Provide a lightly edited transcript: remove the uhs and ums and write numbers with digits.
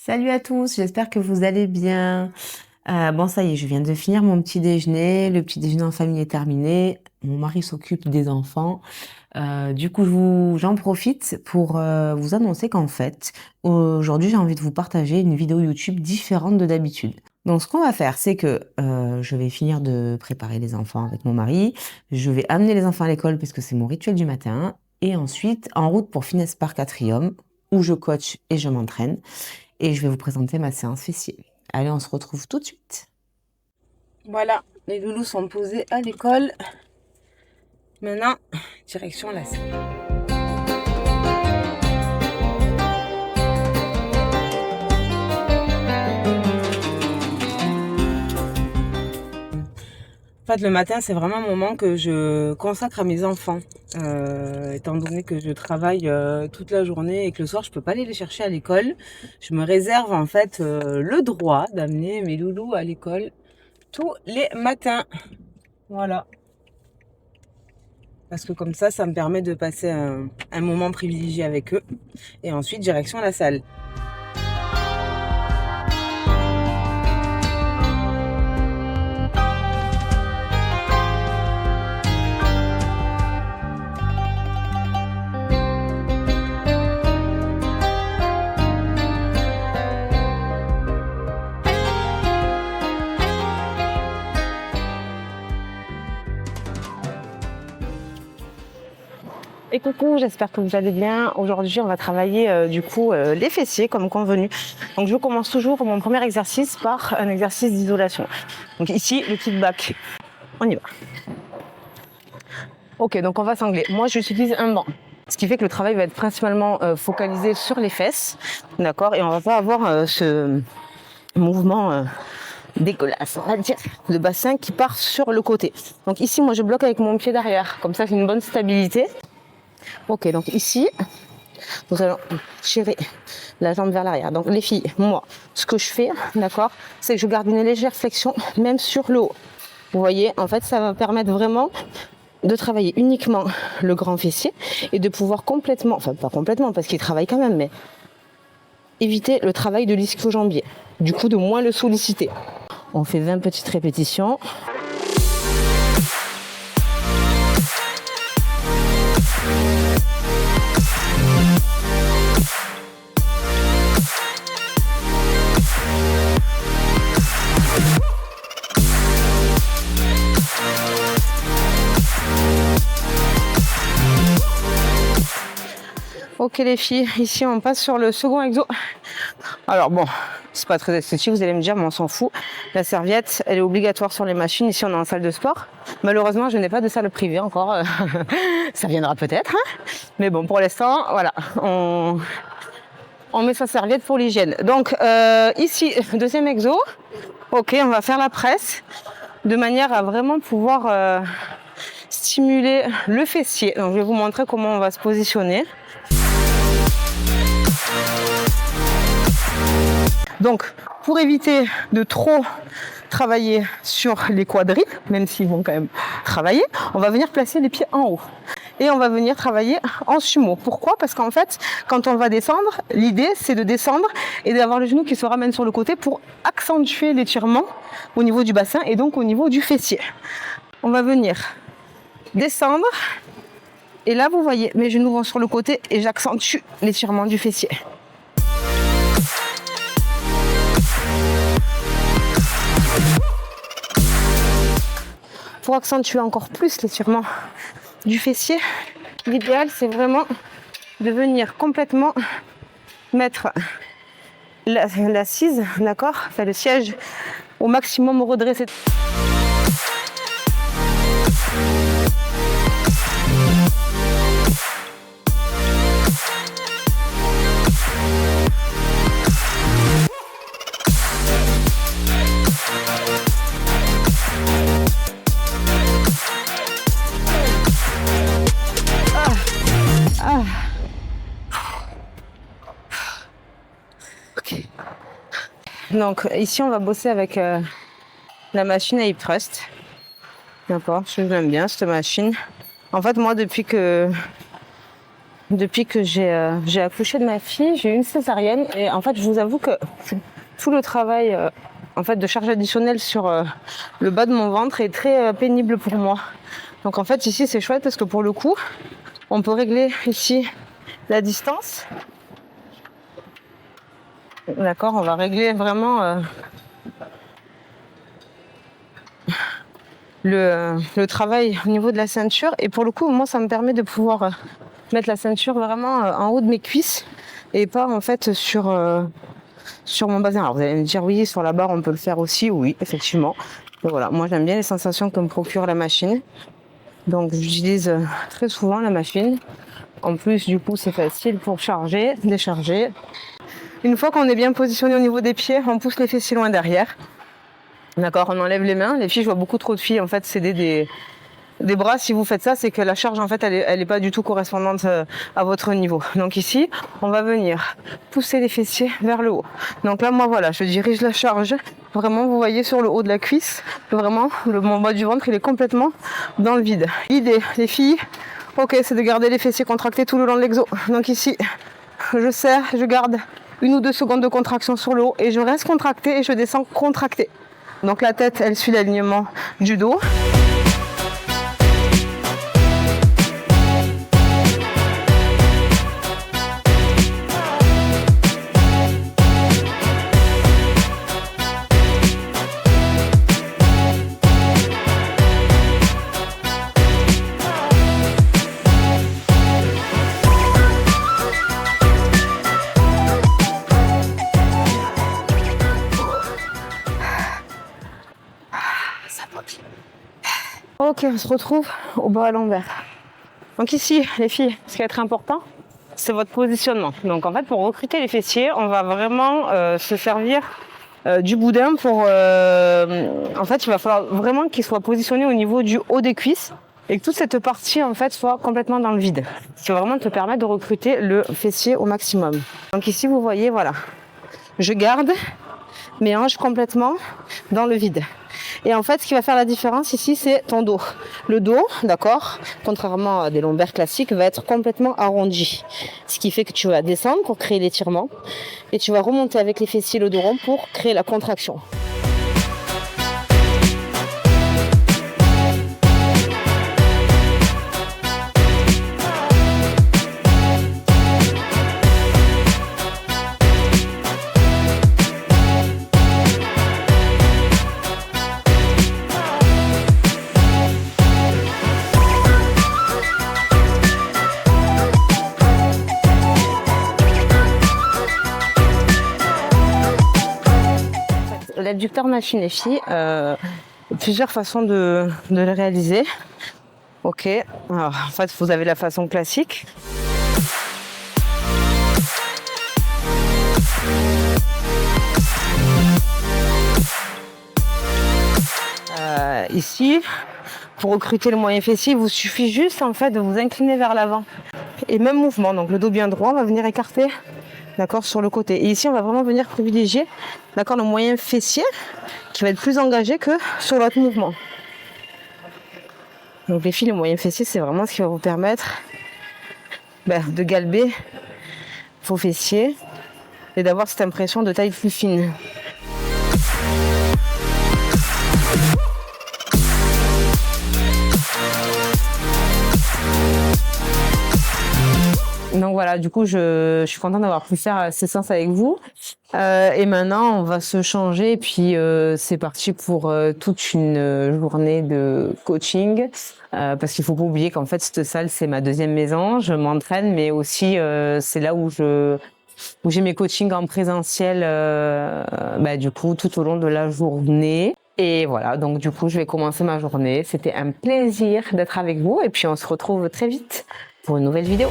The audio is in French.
Salut à tous, j'espère que vous allez bien. Bon, ça y est, je viens de finir mon petit déjeuner. Le petit déjeuner en famille est terminé. Mon mari s'occupe des enfants. Du coup, j'en profite pour vous annoncer qu'en fait, aujourd'hui, j'ai envie de vous partager une vidéo YouTube différente de d'habitude. Donc, ce qu'on va faire, c'est que je vais finir de préparer les enfants avec mon mari. Je vais amener les enfants à l'école parce que c'est mon rituel du matin. Et ensuite, en route pour Finesse Park Atrium, où je coach et je m'entraîne. Et je vais vous présenter ma séance fessier. Allez, on se retrouve tout de suite. Voilà, les loulous sont posés à l'école. Maintenant, direction la salle. En fait, le matin, c'est vraiment un moment que je consacre à mes enfants. Étant donné que je travaille toute la journée et que le soir, je peux pas aller les chercher à l'école, je me réserve en fait le droit d'amener mes loulous à l'école tous les matins. Voilà. Parce que comme ça me permet de passer un moment privilégié avec eux. Et ensuite, direction la salle. Et coucou, j'espère que vous allez bien. Aujourd'hui, on va travailler les fessiers comme convenu. Donc, je commence toujours mon premier exercice par un exercice d'isolation. Donc ici, le kickback. On y va. Ok, donc on va s'angler. Moi, j'utilise un banc. Ce qui fait que le travail va être principalement focalisé sur les fesses. D'accord. Et on va pas avoir ce mouvement dégueulasse, on va dire, le bassin qui part sur le côté. Donc ici, moi, je bloque avec mon pied derrière. Comme ça, j'ai une bonne stabilité. Ok, donc ici, nous allons tirer la jambe vers l'arrière. Donc les filles, moi, ce que je fais, d'accord, c'est que je garde une légère flexion, même sur le haut. Vous voyez, en fait, ça va permettre vraiment de travailler uniquement le grand fessier et de pouvoir complètement, enfin pas complètement parce qu'il travaille quand même, mais éviter le travail de l'ischio-jambier. Du coup, de moins le solliciter. On fait 20 petites répétitions. Ok les filles, ici on passe sur le second exo. Alors bon, c'est pas très esthétique, vous allez me dire, mais on s'en fout. La serviette, elle est obligatoire sur les machines. Ici on est en salle de sport. Malheureusement, je n'ai pas de salle privée encore. Ça viendra peut-être. Hein, mais bon, pour l'instant, voilà, on met sa serviette pour l'hygiène. Donc ici, deuxième exo. Ok, on va faire la presse de manière à vraiment pouvoir stimuler le fessier. Donc je vais vous montrer comment on va se positionner. Donc, pour éviter de trop travailler sur les quadris, même s'ils vont quand même travailler, on va venir placer les pieds en haut. Et on va venir travailler en sumo. Pourquoi? Parce qu'en fait, quand on va descendre, l'idée, c'est de descendre et d'avoir le genou qui se ramène sur le côté pour accentuer l'étirement au niveau du bassin et donc au niveau du fessier. On va venir descendre. Et là, vous voyez, mes genoux vont sur le côté et j'accentue l'étirement du fessier. Pour accentuer encore plus l'étirement du fessier, l'idéal c'est vraiment de venir complètement mettre l'assise, d'accord, enfin le siège au maximum redressé. Donc ici on va bosser avec la machine à hip thrust. D'accord, je l'aime bien cette machine. En fait moi depuis que depuis que j'ai accouché de ma fille, j'ai eu une césarienne et en fait je vous avoue que tout le travail en fait de charge additionnelle sur le bas de mon ventre est très pénible pour moi. Donc en fait ici c'est chouette parce que pour le coup on peut régler ici la distance. D'accord, on va régler vraiment le travail au niveau de la ceinture et pour le coup moi ça me permet de pouvoir mettre la ceinture vraiment en haut de mes cuisses et pas en fait sur mon bassin. Alors vous allez me dire oui sur la barre on peut le faire aussi, oui effectivement. Et voilà, moi j'aime bien les sensations que me procure la machine, donc j'utilise très souvent la machine. En plus du coup c'est facile pour charger, décharger. Une fois qu'on est bien positionné au niveau des pieds, on pousse les fessiers loin derrière. D'accord, on enlève les mains. Les filles, je vois beaucoup trop de filles en fait céder des bras. Si vous faites ça, c'est que la charge en fait elle est pas du tout correspondante à votre niveau. Donc ici, on va venir pousser les fessiers vers le haut. Donc là, moi voilà, je dirige la charge. Vraiment, vous voyez sur le haut de la cuisse, vraiment, mon bas du ventre, il est complètement dans le vide. L'idée, les filles, ok, c'est de garder les fessiers contractés tout le long de l'exo. Donc ici, je serre, je garde 1 ou 2 secondes de contraction sur le haut et je reste contractée et je descends contractée. Donc la tête, elle suit l'alignement du dos. Ok, on se retrouve au bas à l'envers. Donc ici, les filles, ce qui va être important, c'est votre positionnement. Donc en fait, pour recruter les fessiers, on va vraiment se servir du boudin pour... en fait, il va falloir vraiment qu'il soit positionné au niveau du haut des cuisses et que toute cette partie, en fait, soit complètement dans le vide. Ce qui va vraiment te permettre de recruter le fessier au maximum. Donc ici, vous voyez, voilà. Je garde mes hanches complètement dans le vide. Et en fait, ce qui va faire la différence ici, c'est ton dos. Le dos, d'accord, contrairement à des lombaires classiques, va être complètement arrondi. Ce qui fait que tu vas descendre pour créer l'étirement et tu vas remonter avec les fessiers le dos rond pour créer la contraction. L'abducteur machine les filles, plusieurs façons de le réaliser. Ok, alors, en fait vous avez la façon classique. Ici, pour recruter le moyen fessier, il vous suffit juste en fait de vous incliner vers l'avant. Et même mouvement, donc le dos bien droit, on va venir écarter, d'accord, sur le côté. Et ici, on va vraiment venir privilégier, d'accord, le moyen fessier qui va être plus engagé que sur l'autre mouvement. Donc les filles, le moyen fessier, c'est vraiment ce qui va vous permettre de galber vos fessiers et d'avoir cette impression de taille plus fine. Donc voilà, du coup, je suis contente d'avoir pu faire ces séances avec vous. Et maintenant, on va se changer. Et puis, c'est parti pour toute une journée de coaching. Parce qu'il faut pas oublier qu'en fait, cette salle, c'est ma deuxième maison. Je m'entraîne, mais aussi, c'est là où j'ai mes coachings en présentiel, du coup, tout au long de la journée. Et voilà, donc du coup, je vais commencer ma journée. C'était un plaisir d'être avec vous. Et puis, on se retrouve très vite pour une nouvelle vidéo.